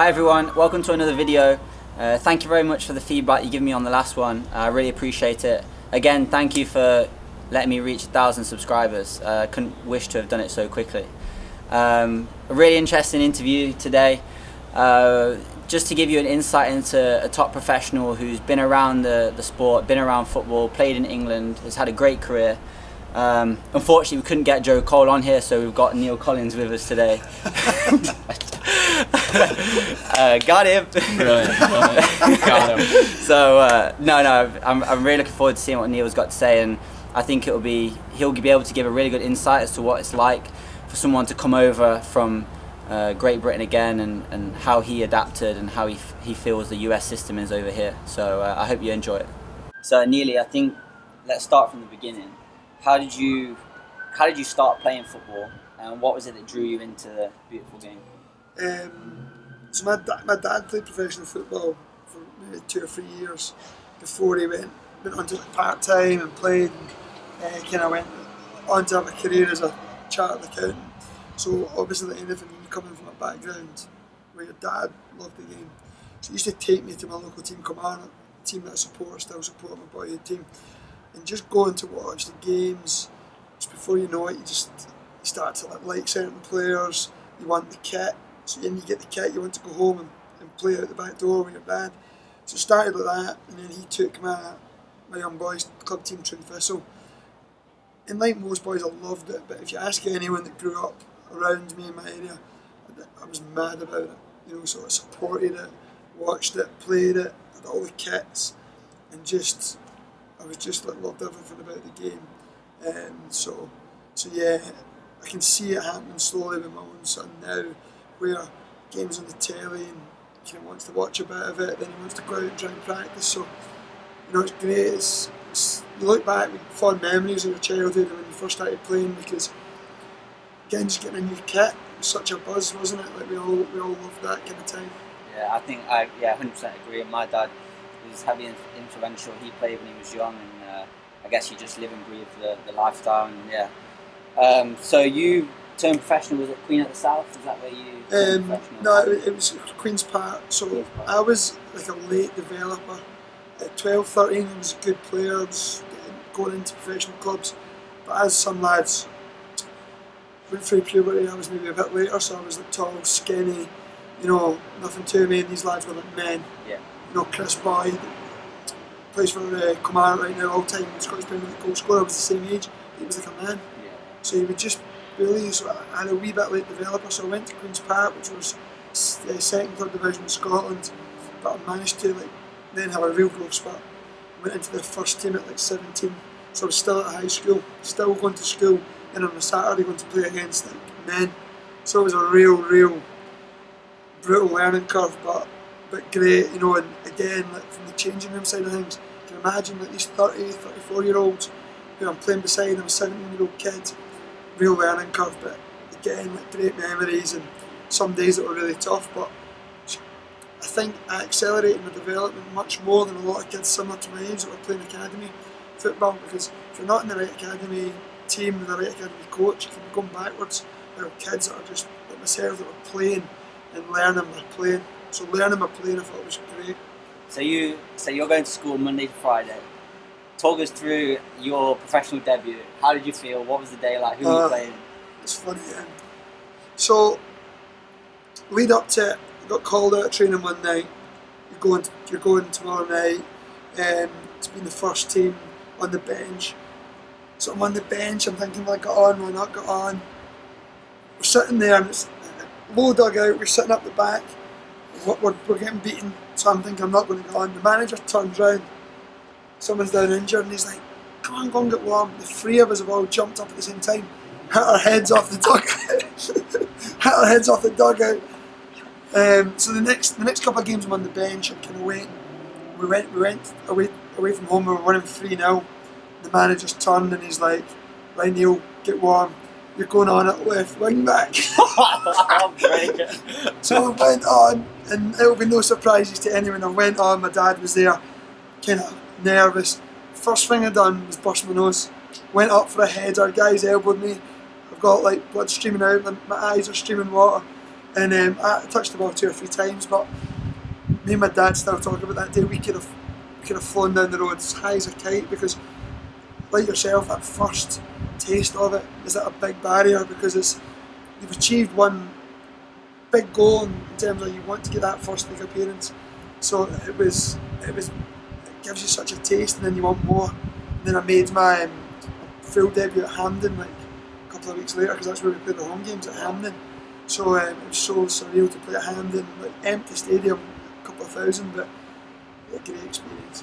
Hi everyone, welcome to another video. Thank you very much for the feedback you gave me on the last one. I really appreciate it. Again, thank you for letting me reach 1,000 subscribers. Couldn't wish to have done it so quickly. A really interesting interview today. Just to give you an insight into a top professional who's been around the sport, been around football, played in England, has had a great career. Unfortunately, we couldn't get Joe Cole on here, so we've got Neill Collins with us today. Got him. Brilliant. Got him. So I'm really looking forward to seeing what Neill's got to say, and I think he'll be able to give a really good insight as to what it's like for someone to come over from Great Britain again, and how he adapted and how he feels the US system is over here. So I hope you enjoy it. So Neil, I think let's start from the beginning. How did you start playing football, and what was it that drew you into the beautiful game? So my dad played professional football for maybe 2 or 3 years before he went on to part time and played, and kind of went on to have a career as a chartered accountant. So obviously, like anything, coming from a background where your dad loved the game, so he used to take me to my local team, Command, a team that I still support my boyhood team, and just going to watch the games. Just before you know it, you start to like certain players. You want the kit. So then you get the kit, you want to go home and play out the back door with your dad. So it started like that, and then he took my young boys club team, Trin Thistle. And like most boys, I loved it, but if you ask anyone that grew up around me in my area, I was mad about it. You know, so I supported it, watched it, played it, had all the kits, and I was just like loved everything about the game. So yeah, I can see it happening slowly with my own son now, where games on the telly and he wants to watch a bit of it, then he wants to go out and try and practice. So you know, it's great. You look back with fond memories of your childhood and when you first started playing, because again, just getting a new kit was such a buzz, wasn't it? Like we all loved that kind of time. Yeah, I think I 100% agree. My dad was heavily influential. He played when he was young, and I guess you just live and breathe the lifestyle. And yeah. So you turned professional, was it Queen at the South? Is that where you turned professional? No, it was Queen's Park. So I was like a late developer. At 12, 13, I was a good player. I was going into professional clubs. But as some lads went through puberty, I was maybe a bit later, so I was like tall, skinny, you know, nothing to me, and these lads were like men. Yeah. You know, Chris Boyd plays for Command right now, all-time Scottish Premier League goal scorer, was the same age, he was like a man. Yeah. So he would just bully, so I had a wee bit late developer, so I went to Queen's Park, which was the second club division in Scotland, but I managed to then have a real growth spurt. I went into the first team at like 17, so I was still at high school, still going to school, and on a Saturday going to play against like men. So it was a real brutal learning curve, but great, you know. And again, like from the changing room side of things, you can imagine like these 30, 34-year-olds who I'm playing beside, I'm a 17-year-old kid, real learning curve, but again, like great memories, and some days that were really tough, but I think I accelerated my development much more than a lot of kids similar to my age that were playing academy football, because if you're not in the right academy team with the right academy coach, you can be going backwards. There are kids that are just like myself that were playing and learning by playing. So learning by playing, I thought was great. So you're going to school Monday to Friday. Talk us through your professional debut. How did you feel? What was the day like? Who were you playing? It's funny. So lead up to it, I got called out of training one night. You're going tomorrow night to be in the first team on the bench. So I'm on the bench, I'm thinking, will I get on, will I not get on? We're sitting there and it's low dugout, we're sitting up the back, we're getting beaten, so I'm thinking I'm not going to get on. The manager turns round, someone's down injured, and he's like, come on, go and get warm. The three of us have all jumped up at the same time, hit our heads off the dugout. So the next couple of games I'm on the bench, I'm kind of waiting. We went away from home, we were winning 3-0. The manager's turned and he's like, right, Neil, get warm. You're going on at left wing back. So I went on, and it will be no surprises to anyone. I went on, my dad was there, kind of nervous. First thing I done was burst my nose. Went up for a header, guys elbowed me. I've got like blood streaming out, my eyes are streaming water. And I touched the ball 2 or 3 times, but me and my dad still talk about that day. We could have flown down the road as high as a kite, because, like yourself, that first taste of it is at a big barrier, because you've achieved one big goal in terms of you want to get that first league appearance. So it gives you such a taste, and then you want more. And then I made my full debut at Hampden like a couple of weeks later, because that's where we played the home games, at Hampden. So it was so surreal to play at Hampden, like empty stadium, a couple of thousand, but a great experience.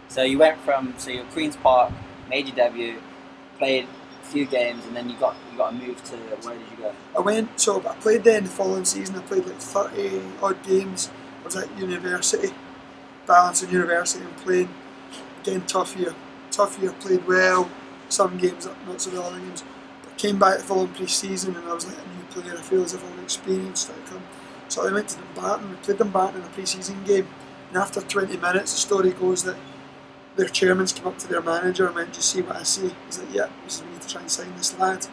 So you went from you're Queen's Park, made your debut, played a few games, and then you got a move to, where did you go? I played there in the following season. I played like 30 odd games. I was at university, balancing university and playing. Again, tough year, played well, some games, not so well other games. But came back the following pre-season, and I was like a new player. I feel as if all the experience started coming. So I went to Dumbarton. We played Dumbarton in a pre-season game, and after 20 minutes, the story goes that their chairman's came up to their manager and went, "Do you see what I see?" He's like, "Yeah, we need to try and sign this lad."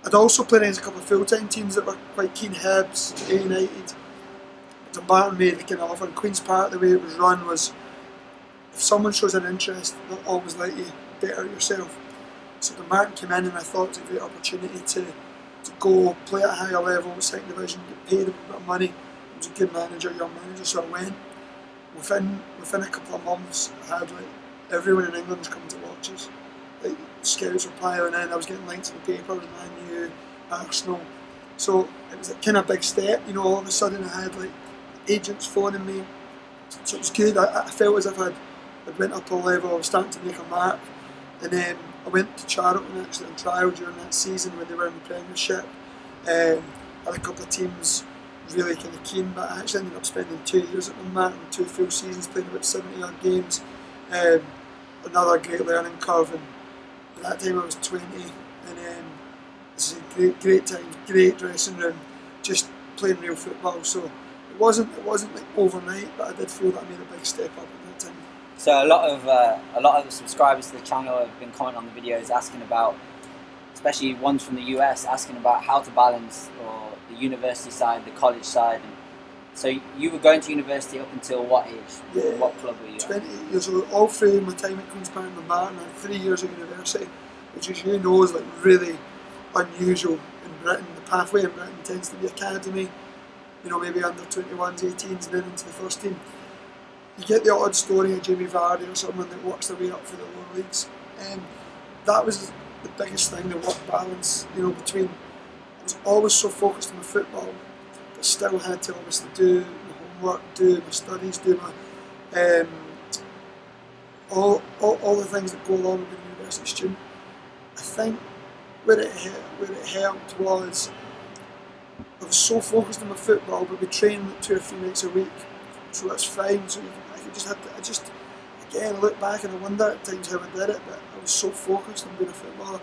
I'd also played against a couple of full-time teams that were quite keen, Hibs, United. Dumbarton made the kind of offer. In Queen's Park, the way it was run was, if someone shows an interest, they'll always let you better yourself. So Dumbarton came in, and I thought it was a great opportunity to go play at a higher level, second division, get paid a bit of money. It was a good manager, young manager, so I went. Within a couple of months, I had like everyone in England was coming to watch us. Like scouts were piling in. I was getting links in the paper with Man U, Arsenal. So it was a kind of big step. You know, all of a sudden I had like agents phoning me. So it was good. I felt as if I'd went up a level. I was starting to make a mark. And then I went to Charlton actually on trial during that season when they were in the Premiership. Had a couple of teams really kind of keen, but I actually ended up spending 2 years at Dumbarton, 2 full seasons, playing about 70 odd games. Another great learning curve, and at that time I was 20, and this is a great time, great dressing room, just playing real football. So it wasn't like overnight, but I did feel that I made a big step up at that time. So a lot of the subscribers to the channel have been commenting on the videos, asking about, especially ones from the US, asking about how to balance or the university side, the college side. And so you were going to university up until what age? Yeah, what club were you 28 years old. All through my time at Queen's Park and Dumbarton, I had 3 years at university, which, as you know, is like really unusual in Britain. The pathway in Britain tends to be academy, you know, maybe under 21s, 18s, and then into the first team. You get the odd story of Jamie Vardy or someone that works their way up for the lower leagues. That was the biggest thing, the work balance, you know, between, I was always so focused on my football, but still had to obviously do my homework, do my studies, do my all the things that go along with being a university student. I think where it helped was I was so focused on my football, but we trained like 2 or 3 nights a week, so that's fine. So I just again look back and I wonder at times how I did it, but I was so focused on being a footballer.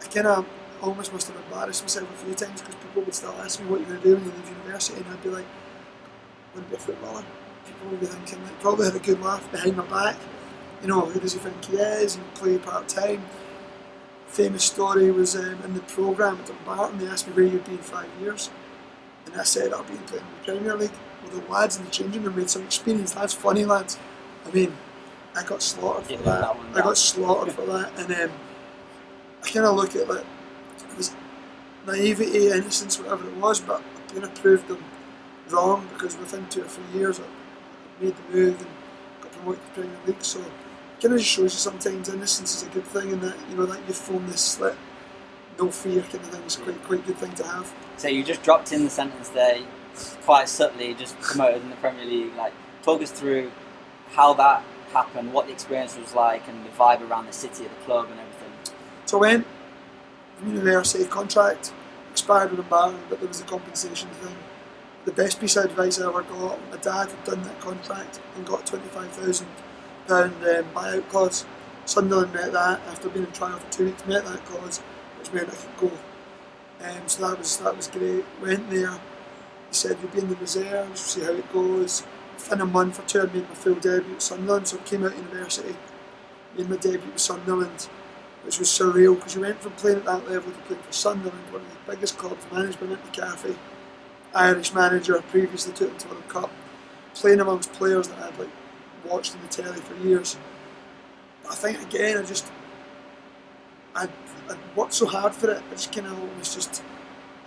I kind of almost must have embarrassed myself a few times, because people would still ask me what you're going to do when you leave university, and I'd be like, I want to be a footballer. People would be thinking, like, probably had a good laugh behind my back. You know, who does he think he is? He play part time. Famous story was in the programme at Dumbarton. They asked me where you'd be in 5 years, and I said I'll be playing in the Premier League. Well, the lads in the changing room made some experienced lads, funny lads. I mean, I got slaughtered for that. I got slaughtered for that, and I kind of look at like it was naivety, innocence, whatever it was, but I kind of proved them wrong, because within 2 or 3 years I made the move and got promoted to the Premier League. So it kind of just shows you sometimes innocence is a good thing, and that, you know, that youthfulness, that no fear kind of thing is quite a good thing to have. So you just dropped in the sentence there, quite subtly, just promoted in the Premier League. Like, talk us through how that happened, what the experience was like, and the vibe around the city, of the club, and everything. So I went university, contract expired with Dumbarton, but there was a compensation thing. The best piece of advice I ever got, my dad had done that contract and got £25,000 buyout clause. Sunderland met that after being in trial for 2 weeks, met that clause, which meant I could go. So that was great. Went there. He said, you'll be in the reserves, see how it goes. Within a month or two, I made my full debut at Sunderland. So I came out of university, made my debut at Sunderland, which was surreal, because you went from playing at that level to playing for Sunderland, one of the biggest clubs, managed by Nick McCarthy. Irish manager, previously took them to the World Cup, playing amongst players that I'd like watched on the telly for years. But I think again, I worked so hard for it. I just kind of almost just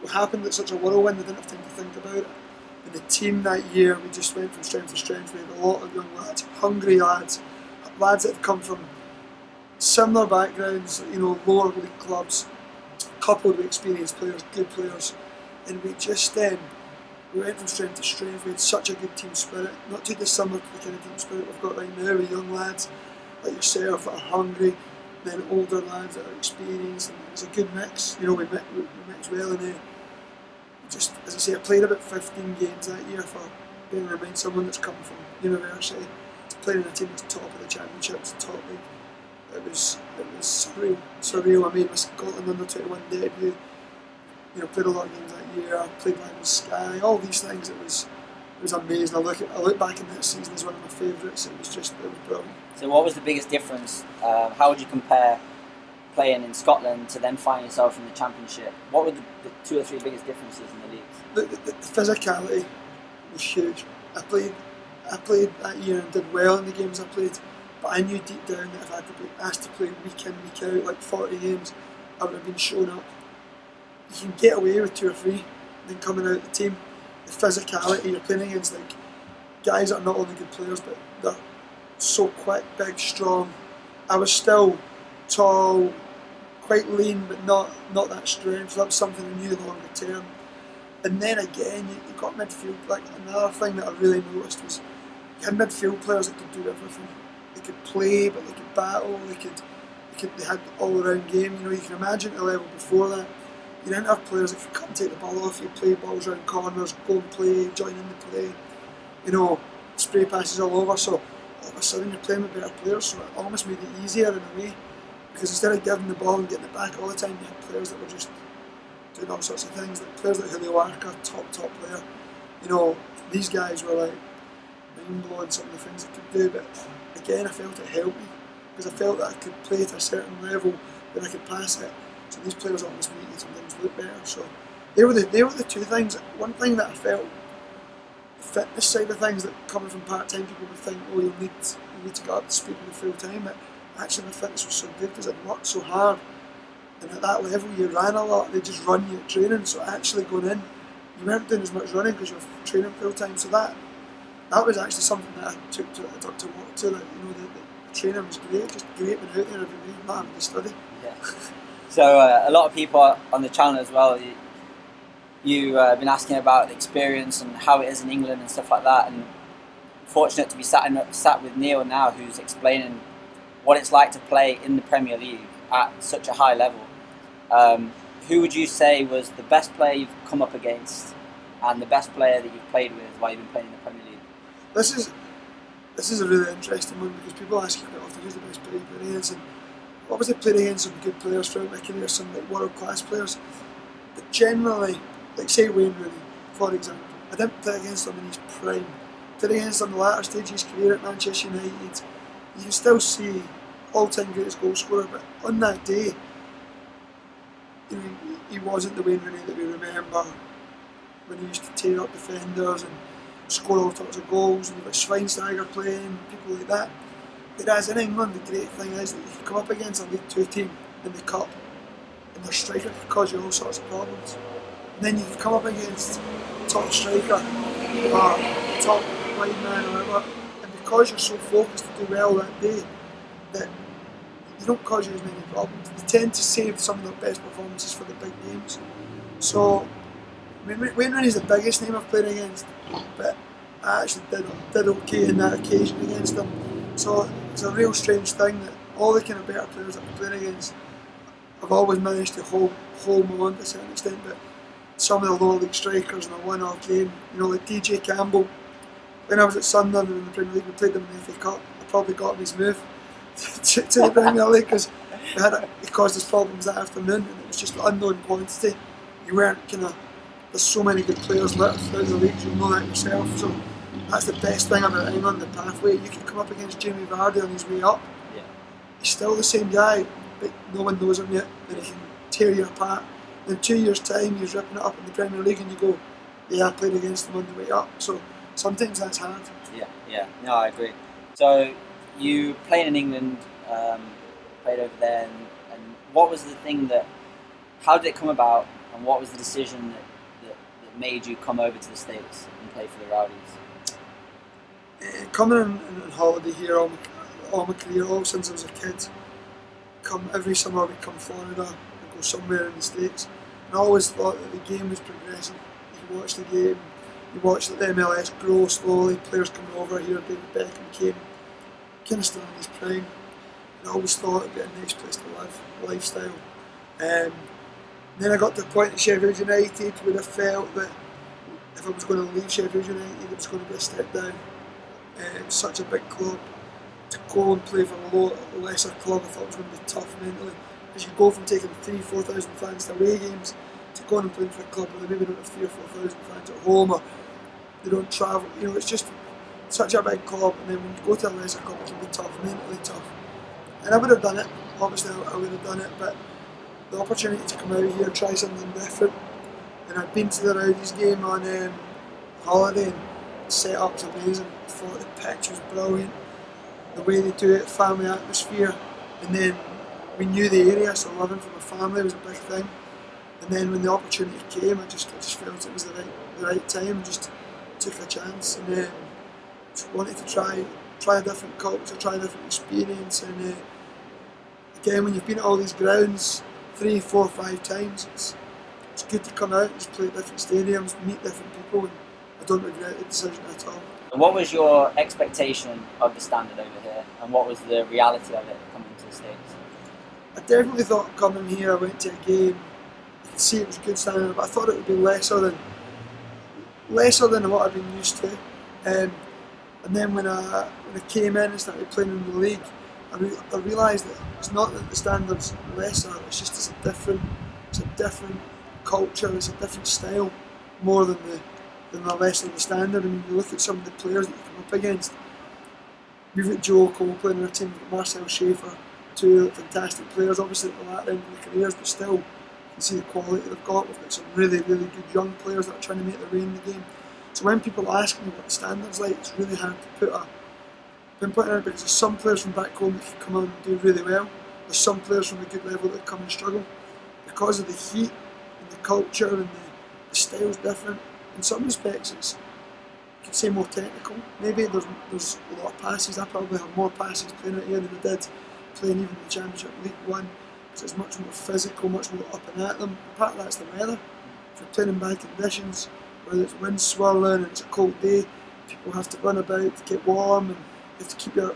it happened at such a whirlwind. I didn't have time to think about it. And the team that year, we just went from strength to strength. We had a lot of young lads, hungry lads that had come from similar backgrounds, you know, lower league clubs, coupled with experienced players, good players, and we just we went from strength to strength. We had such a good team spirit, not too dissimilar to the kind of team spirit we've got right now with young lads like yourself that are hungry, then older lads that are experienced, and it was a good mix. You know, we mixed well, and just, as I say, I played about 15 games that year for, bearing in mind, someone that's come from university, playing in a team that's top of the championships, top league. It was surreal. I made my Scotland under 21 debut. You know, played a lot of games that year. I played Live in Sky. All these things. It was amazing. I look back in that season as one of my favourites. It was brilliant. So, what was the biggest difference? How would you compare playing in Scotland to then find yourself in the Championship? What were the 2 or 3 biggest differences in the leagues? The physicality was huge. I played that year and did well in the games I played, but I knew deep down that if I had to be asked to play week in, week out, like 40 games, I would have been shown up. You can get away with 2 or 3, then coming out of the team, the physicality, you're playing against like guys that are not only good players, but they're so quick, big, strong. I was still tall, quite lean, but not that strength. So that was something I knew longer term. And then again, you got midfield. Like, another thing that I really noticed was you had midfield players that could do everything. They could play, but they could battle. They had all-around game. You know, you can imagine the level before that. You didn't have players that could come take the ball off you, play balls around corners, go and play, join in the play. You know, spray passes all over. So all of a sudden you're playing with better players. So it almost made it easier in a way, because instead of giving the ball and getting it back all the time, you had players that were just doing all sorts of things. Like players like Julio Arca, top player. You know, these guys were like mind-blowing, some of the things they could do. But again, I felt it helped me, because I felt that I could play at a certain level where I could pass it. So these players almost make you sometimes look better. So they were the 2 things. One thing that I felt, the fitness side of things, that coming from part-time, people would think, oh, you need to get up to speed with the full-time. But actually my fitness was so good because I'd worked so hard. And at that level you ran a lot, they just run you at training. So actually going in, you weren't doing as much running because you were training full-time. So that was actually something that I took to work to. That, you know, the training was great, just great being out there every day, not having to study. Yeah. So a lot of people on the channel as well, you've been asking about the experience and how it is in England and stuff like that, and fortunate to be sat with Neill now, who's explaining what it's like to play in the Premier League at such a high level. Who would you say was the best player you've come up against and the best player that you've played with while you've been playing in the Premier League? This is a really interesting one, because people ask you quite often who's the best player you've played against, and obviously played against some good players throughout my career, some like world-class players, but generally, like say Wayne Rooney, for example, I didn't play against him in his prime. Played against him in the latter stage of his career at Manchester United. You can still see all-time greatest goal scorer, but on that day, you know, he wasn't the Wayne Rooney that we remember, when he used to tear up defenders and score all sorts of goals, and you've got Schweinsteiger playing, people like that. Whereas in England, the great thing is that you can come up against a League 2 team in the Cup, and their striker can cause you all sorts of problems. And then you can come up against top striker or top wide man or whatever, and because you're so focused to do well that day, that they don't cause you as many problems. They tend to save some of their best performances for the big games. So, Wayne Rooney's the biggest name I've played against, but I actually did okay in that occasion against him. So it's a real strange thing that all the kind of better players I've played against, I've always managed to hold them on to a certain extent, but some of the lower league strikers in a one-off game, you know, like DJ Campbell, when I was at Sunderland in the Premier League, we played them in the FA Cup, I probably got him his move to the Premier League, because he caused us problems that afternoon, and it was just unknown quantity. You weren't there's so many good players left throughout the league, you know that yourself. So that's the best thing about England, the pathway. You can come up against Jamie Vardy on his way up. Yeah. He's still the same guy, but no one knows him yet, and he can tear you apart. In 2 years' time, he's ripping it up in the Premier League, and you go, I played against them on the way up. So sometimes that's hard. Yeah. No, I agree. So you played in England, played over there, and what was the thing that? How did it come about, and what was the decision that made you come over to the States and play for the Rowdies? Coming on holiday here all my career, all since I was a kid. Come every summer we come Florida and go somewhere in the States. And I always thought that the game was progressing. You watch the game, you watch the MLS grow slowly, players coming over here, David Beckham came, kind of still in his prime. And I always thought it would be a nice place to live, lifestyle. Then I got to the point at Sheffield United where I felt that if I was going to leave Sheffield United it was going to be a step down. It's such a big club. To go and play for a lesser club I thought it was going to be tough mentally. Because you go from taking 3,000-4,000 fans to away games to going and playing for a club where they maybe don't have 3,000 or 4,000 fans at home, or they don't travel. You know, it's just such a big club, and then when you go to a lesser club it can be tough, mentally tough. And I would have done it, obviously I would have done it, but the opportunity to come out here and try something different. And I'd been to the Rowdies game on holiday, and the set-up's amazing. I thought the pitch was brilliant, the way they do it, family atmosphere, and then we knew the area, so living for my family was a big thing. And then when the opportunity came, I just felt it was the right time, and just took a chance, and just wanted to try a different culture, try a different experience. And again, when you've been at all these grounds 3, 4, 5 times, it's good to come out and just play at different stadiums, meet different people, and I don't regret the decision at all. What was your expectation of the standard over here, and what was the reality of it coming to the States? I definitely thought coming here, I went to a game, I could see it was a good standard, but I thought it would be lesser than what I've been used to. And then when I came in and started playing in the league, I realised that it's not that the standard's lesser, it's just it's a different culture, it's a different style, more than the lesser of the standard. I mean, you look at some of the players that you come up against. We've got Joe Cole playing in our team, we've got Marcel Schaefer, 2 fantastic players, obviously at the latter end of their careers, but still you can see the quality they've got. We've got some really, really good young players that are trying to make their way in the game. So when people ask me what the standard's like, it's really hard to pinpoint it, because there's some players from back home that can come on and do really well. There's some players from a good level that come and struggle. Because of the heat and the culture and the style's different. In some respects it's, you could say, more technical. Maybe there's a lot of passes. I probably have more passes playing out here than I did playing even in the Championship League One, because it's much more physical, much more up and at them. Part of that's the weather. If you're playing in bad conditions, whether it's wind swirling and it's a cold day, people have to run about to get warm, and you have to keep your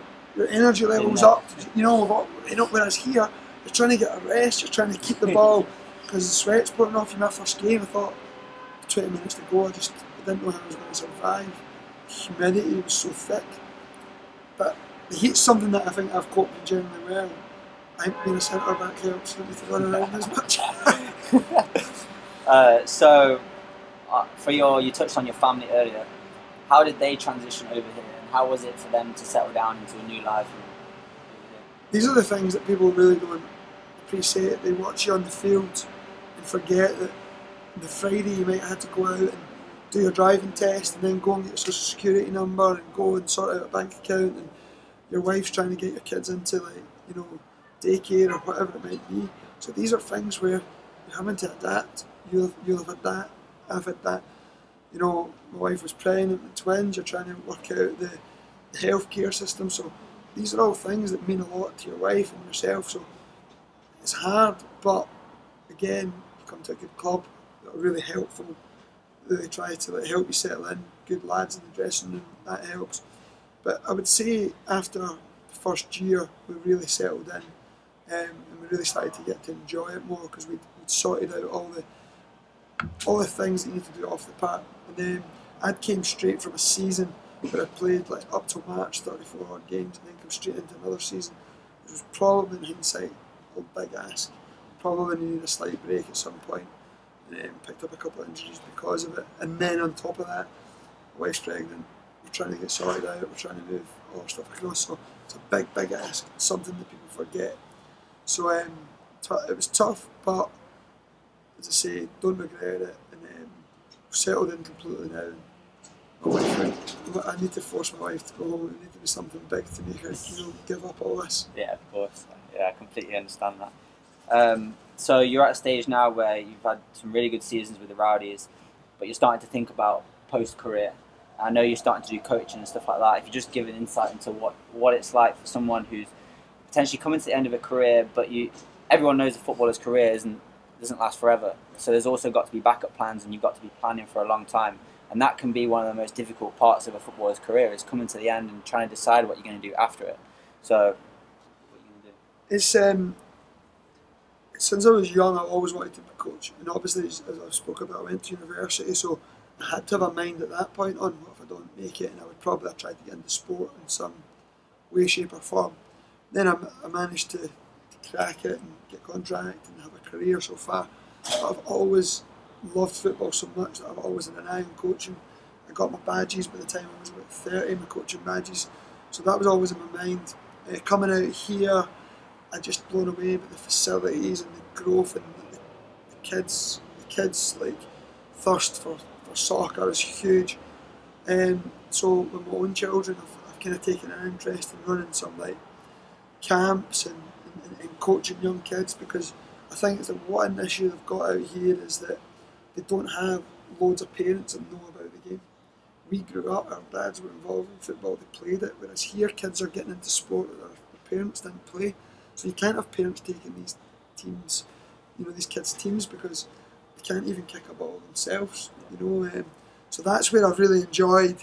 energy levels up. You know, whereas here, you're trying to get a rest, you're trying to keep the ball, because the sweat's pouring off you. My first game, I thought, 20 minutes to go, I didn't know how I was going to survive. The humidity was so thick. But the heat's something that I think I've coped with generally well. I think being a centre back helps me to run around as much. You touched on your family earlier. How did they transition over here, and how was it for them to settle down into a new life over here? These are the things that people really don't appreciate. They watch you on the field and forget that the Friday you might have to go out and do your driving test, and then go and get your social security number, and go and sort out a bank account, and your wife's trying to get your kids into, like, you know, daycare or whatever it might be. So these are things where you're having to adapt. You'll have had that, I've had that. You know, my wife was pregnant with twins, you're trying to work out the healthcare system. So these are all things that mean a lot to your wife and yourself. So it's hard, but again, you come to a good club that are really helpful. They try to help you settle in, good lads in the dressing room, that helps. But I would say after the first year we really settled in, and we really started to get to enjoy it more, because we'd sorted out all the things that you need to do off the park. And then I came straight from a season where I played like up till March 34 odd games, and then come straight into another season, which was probably in hindsight a big ask. Probably needed a slight break at some point, and picked up a couple of injuries because of it. And then on top of that, my wife's pregnant, we're trying to get sorted out, we're trying to move all our stuff across, so it's a big ask, it's something that people forget. So it was tough, but as I say, don't regret it, and settled in completely now. My wife, I need to force my wife to go home. It needs to be something big to make her, give up all this. Yeah, of course. Yeah, I completely understand that. So you're at a stage now where you've had some really good seasons with the Rowdies, but you're starting to think about post-career. I know you're starting to do coaching and stuff like that. If you just give an insight into what it's like for someone who's potentially coming to the end of a career, but everyone knows a footballer's career doesn't last forever. So there's also got to be backup plans, and you've got to be planning for a long time. And that can be one of the most difficult parts of a footballer's career, is coming to the end and trying to decide what you're going to do after it. So, what are you going to do? It's since I was young, I always wanted to be a coach, and obviously, as I spoke about, I went to university, so I had to have a mind at that point on what if I don't make it, and I would probably have tried to get into sport in some way, shape or form. Then I managed to crack it and get contract and have a career so far. But I've always loved football so much that I've always had an eye on coaching. I got my badges by the time I was about 30, my coaching badges, so that was always in my mind. Coming out here, I just blown away by the facilities and the growth, and the kids like thirst for soccer is huge. So with my own children, I've kind of taken an interest in running some like camps and coaching young kids, because I think it's that one issue they've got out here is that they don't have loads of parents that know about the game. We grew up, our dads were involved in football, they played it, whereas here kids are getting into sport that their parents didn't play. So you can't have parents taking these teams, these kids' teams, because they can't even kick a ball themselves, So that's where I've really enjoyed,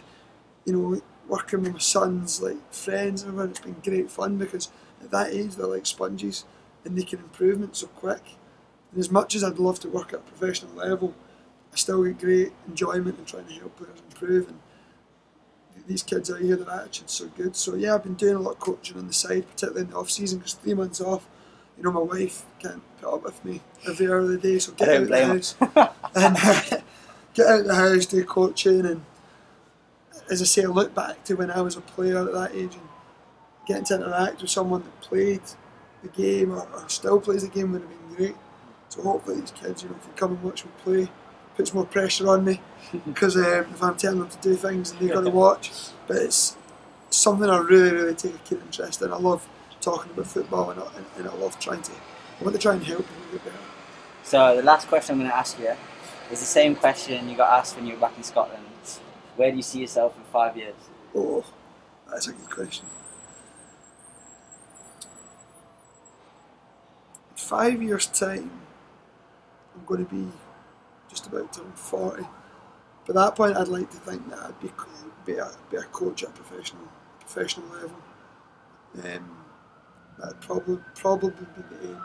working with my sons, like friends and everyone. It's been great fun, because at that age they're like sponges and they can improvement so quick. And as much as I'd love to work at a professional level, I still get great enjoyment in trying to help players improve. And these kids out here, their attitude's so good. So yeah, I've been doing a lot of coaching on the side, particularly in the off season, because 3 months off, my wife can't put up with me every hour of the day. So get out of the house and get out of the house, do coaching, and as I say, I look back to when I was a player at that age and getting to interact with someone that played the game or still plays the game would have been great. So hopefully these kids, can come and watch me play. Puts more pressure on me, because if I'm telling them to do things and they've got to watch. But it's something I really, really take a keen interest in. I love talking about football, and I love I want to try and help people get better. So the last question I'm going to ask you is the same question you got asked when you were back in Scotland. Where do you see yourself in 5 years? Oh, that's a good question. In 5 years' time, I'm going to be just about to turn 40. By that point, I'd like to think that I'd be a coach at a professional level. That'd probably be the aim.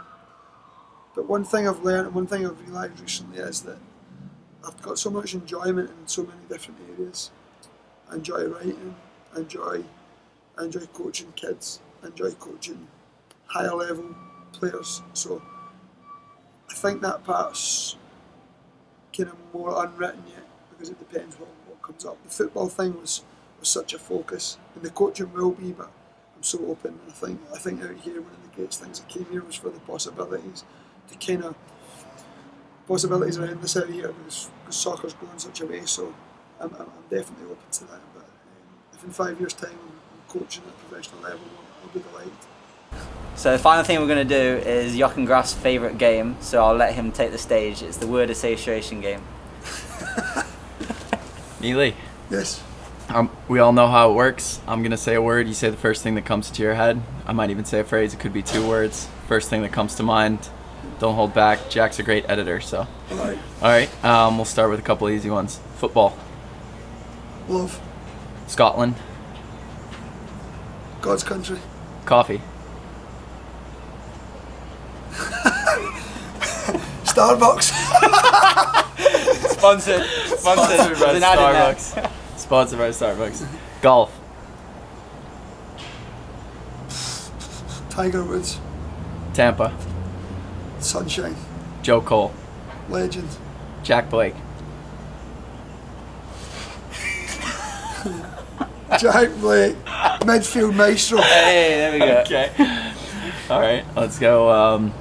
But one thing I've learned and one thing I've realised recently is that I've got so much enjoyment in so many different areas. I enjoy writing, I enjoy coaching kids, I enjoy coaching higher level players. So I think that part's kind of more unwritten yet, because it depends what comes up. The football thing was such a focus, and the coaching will be, but I'm so open. And I think out here, one of the greatest things that came here was for the possibilities around this out here, because soccer's going such a way. So I'm definitely open to that. But if in 5 years' time I'm coaching at a professional level, I'll be delighted. So the final thing we're going to do is Jochen Graf's favourite game, so I'll let him take the stage. It's the word association game. Neely. Yes. We all know how it works. I'm going to say a word, you say the first thing that comes to your head. I might even say a phrase, it could be 2 words. First thing that comes to mind. Don't hold back. Jack's a great editor, so. Alright, we'll start with a couple easy ones. Football. Love. Scotland. God's country. Coffee. Starbucks. Sponsored by Starbucks. Sponsored by Starbucks. Golf. Tiger Woods. Tampa. Sunshine. Joe Cole. Legend. Jack Blake. Jack Blake. Midfield maestro. Hey, there we go. Okay. Alright, let's go.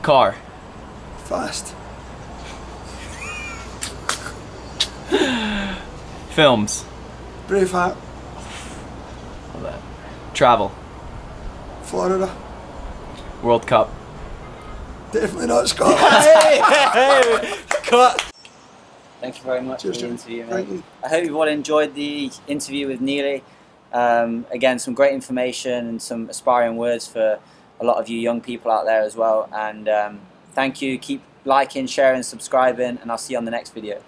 Car. Fast. Films. Braveheart. Love that. Travel. Florida. World Cup. Definitely not Scotland. Cut. Thank you very much Cheers, for the Jim. interview, mate. Thank you. I hope you all enjoyed the interview with Neill. Again, some great information and some aspiring words for a lot of you young people out there as well. And thank you. Keep liking, sharing, subscribing, and I'll see you on the next video.